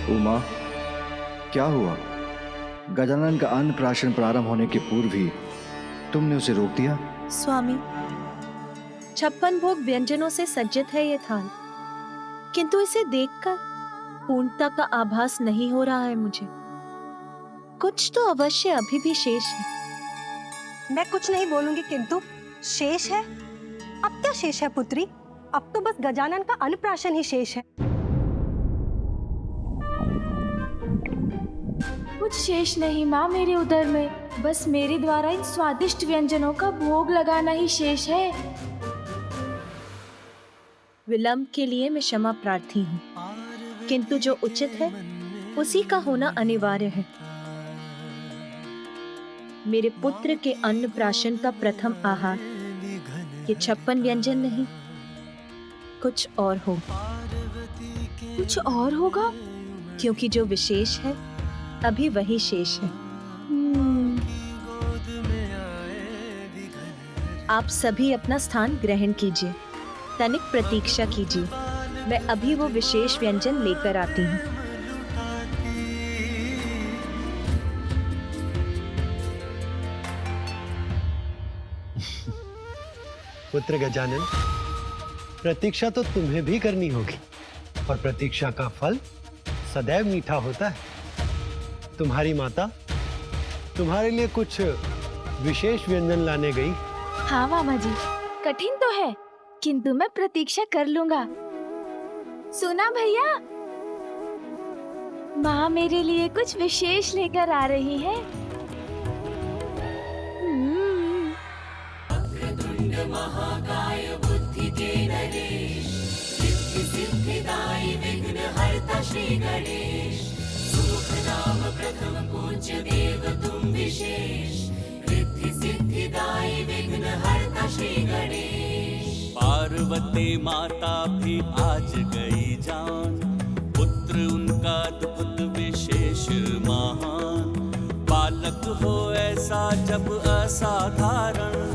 उमा, क्या हुआ? गजानन का अन्नप्राशन प्रारंभ होने के पूर्व ही तुमने उसे रोक दिया। स्वामी, 56 भोग व्यंजनों से सज्जित है ये थाल, किंतु इसे देखकर पूर्णता का आभास नहीं हो रहा है मुझे। कुछ तो अवश्य अभी भी शेष है। मैं कुछ नहीं बोलूंगी, किंतु शेष है? अब क्या शेष है पुत्री? अब तो बस गजानन का अन्नप्राशन ही शेष है। कुछ शेष नहीं माँ मेरे उदर में, बस मेरे द्वारा इन स्वादिष्ट व्यंजनों का भोग लगाना ही शेष है। विलंब के लिए मैं क्षमा प्रार्थी हूँ, किंतु जो उचित है उसी का होना अनिवार्य है। मेरे पुत्र के अन्नप्राशन का प्रथम आहार ये 56 व्यंजन नहीं, कुछ और हो। कुछ और होगा? क्योंकि जो विशेष है अभी वही शेष है। आप सभी अपना स्थान ग्रहण कीजिए, तनिक प्रतीक्षा कीजिए, मैं अभी वो विशेष व्यंजन लेकर आती हूँ। पुत्र गजानन, प्रतीक्षा तो तुम्हें भी करनी होगी, और प्रतीक्षा का फल सदैव मीठा होता है। तुम्हारी माता तुम्हारे लिए कुछ विशेष व्यंजन लाने गई। हाँ मामा जी, कठिन तो है, किंतु मैं प्रतीक्षा कर लूंगा। सुना भैया, माँ मेरे लिए कुछ विशेष लेकर आ रही है। महाकाय बुद्धि के नरेश, सिद्धि सिद्धिदायी विघ्नहर्ता श्री गणेश, सुख नाम प्रथम पूज्य देव तुम विशेष, रिद्धि सिद्धिदायी विघ्नहर्ता श्री गणेश। पार्वती माता भी आज गई जान, पुत्र उनका अद्भुत विशेष महान, बालक हो ऐसा जब असाधारण,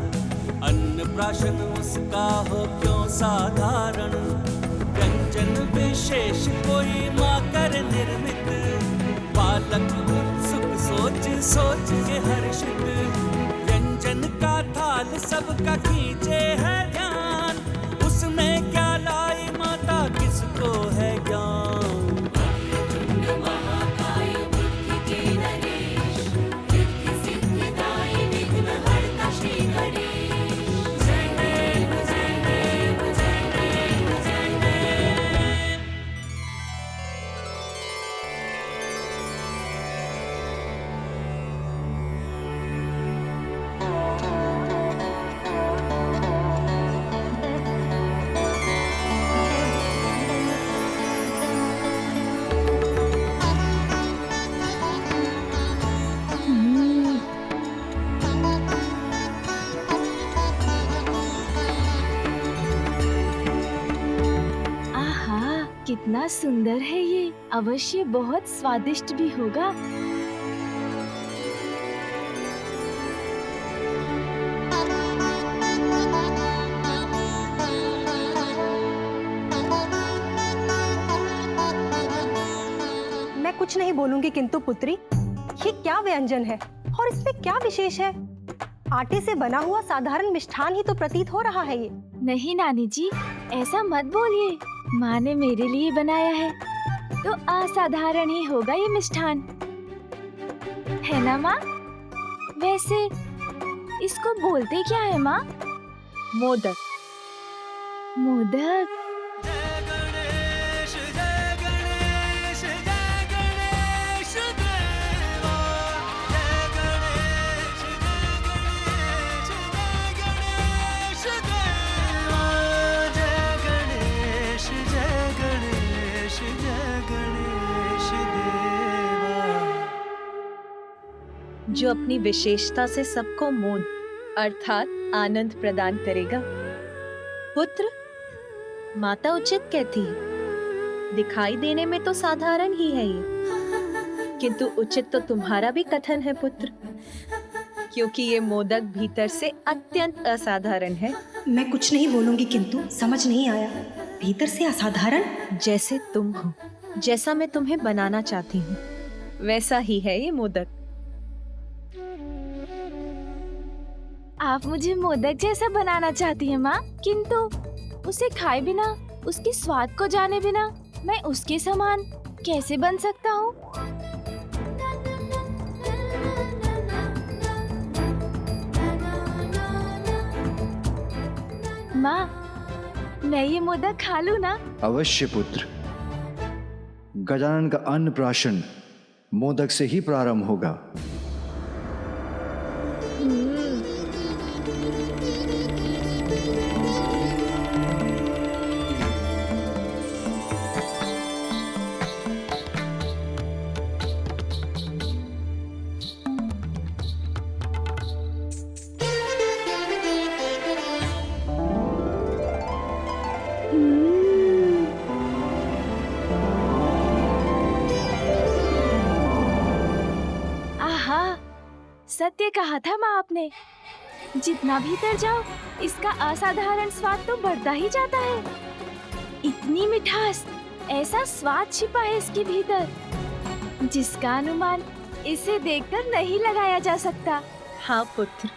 अन्नप्राशन उसका हो क्यों साधारण, व्यंजन विशेष कोई माँ कर निर्मित, बालक उत्सुक सोच सोच के हर्षित, व्यंजन का थाल सबका खींचे है ध्यान, उसमें क्या लाई माता किसको है ज्ञान। कितना सुंदर है ये, अवश्य बहुत स्वादिष्ट भी होगा। मैं कुछ नहीं बोलूंगी, किंतु पुत्री ये क्या व्यंजन है और इसमें क्या विशेष है? आटे से बना हुआ साधारण मिष्ठान ही तो प्रतीत हो रहा है ये। नहीं नानी जी, ऐसा मत बोलिए, माँ ने मेरे लिए बनाया है तो असाधारण ही होगा ये मिष्ठान, है ना माँ? वैसे इसको बोलते क्या है माँ? मोदक। मोदक? जो अपनी विशेषता से सबको मोद अर्थात आनंद प्रदान करेगा। पुत्र, माता उचित कहती है, दिखाई देने में तो साधारण ही है ये, किंतु उचित तो तुम्हारा भी कथन है पुत्र, क्योंकि ये मोदक भीतर से अत्यंत असाधारण है। मैं कुछ नहीं बोलूंगी, किंतु समझ नहीं आया, भीतर से असाधारण? जैसे तुम हो, जैसा मैं तुम्हें बनाना चाहती हूँ वैसा ही है ये मोदक। आप मुझे मोदक जैसा बनाना चाहती हैं माँ, किंतु उसे खाए बिना, उसके स्वाद को जाने बिना मैं उसके समान कैसे बन सकता हूँ? माँ, मैं ये मोदक खा लूँ ना? अवश्य पुत्र। गजानन का अन्नप्राशन मोदक से ही प्रारंभ होगा। आहा, सत्य कहा था माँ आपने। जितना भीतर जाओ इसका असाधारण स्वाद तो बढ़ता ही जाता है। इतनी मिठास, ऐसा स्वाद छिपा है इसके भीतर जिसका अनुमान इसे देखकर नहीं लगाया जा सकता। हाँ पुत्र,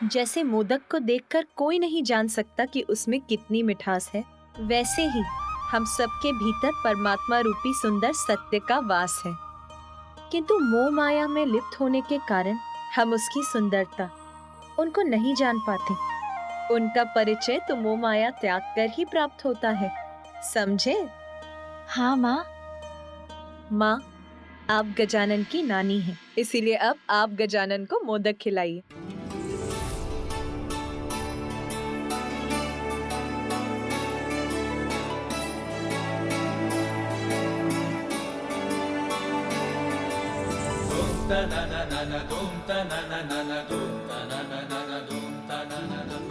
जैसे मोदक को देखकर कोई नहीं जान सकता कि उसमें कितनी मिठास है, वैसे ही हम सबके भीतर परमात्मा रूपी सुंदर सत्य का वास है। किंतु मोह माया में लिप्त होने के कारण हम उसकी सुंदरता उनको नहीं जान पाते। उनका परिचय तो मोह माया त्याग कर ही प्राप्त होता है, समझे? हाँ माँ। माँ, आप गजानन की नानी हैं, इसीलिए अब आप गजानन को मोदक खिलाइए।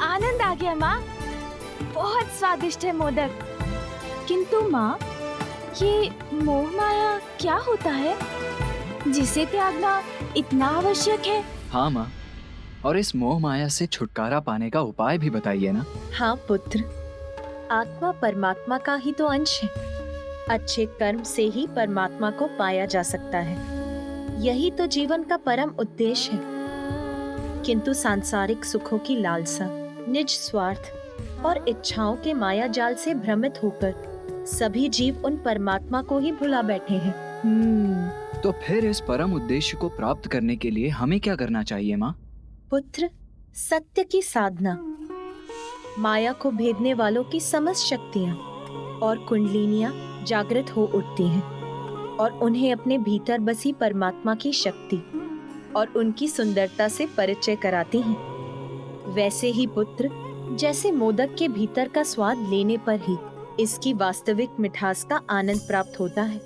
आनंद आ गया माँ, बहुत स्वादिष्ट है मोदक। किंतु माँ, ये मोह माया क्या होता है जिसे त्यागना इतना आवश्यक है? हाँ माँ, और इस मोह माया से छुटकारा पाने का उपाय भी बताइए ना। हाँ पुत्र, आत्मा परमात्मा का ही तो अंश है। अच्छे कर्म से ही परमात्मा को पाया जा सकता है। यही तो जीवन का परम उद्देश्य है। किंतु सांसारिक सुखों की लालसा, निज स्वार्थ और इच्छाओं के माया जाल से भ्रमित होकर सभी जीव उन परमात्मा को ही भुला बैठे हैं। तो फिर इस परम उद्देश्य को प्राप्त करने के लिए हमें क्या करना चाहिए माँ? पुत्र, सत्य की साधना, माया को भेदने वालों की समस्त शक्तियाँ और कुंडलिनियाँ जागृत हो उठती हैं और उन्हें अपने भीतर बसी परमात्मा की शक्ति और उनकी सुंदरता से परिचय कराती हैं। वैसे ही पुत्र, जैसे मोदक के भीतर का स्वाद लेने पर ही इसकी वास्तविक मिठास का आनंद प्राप्त होता है,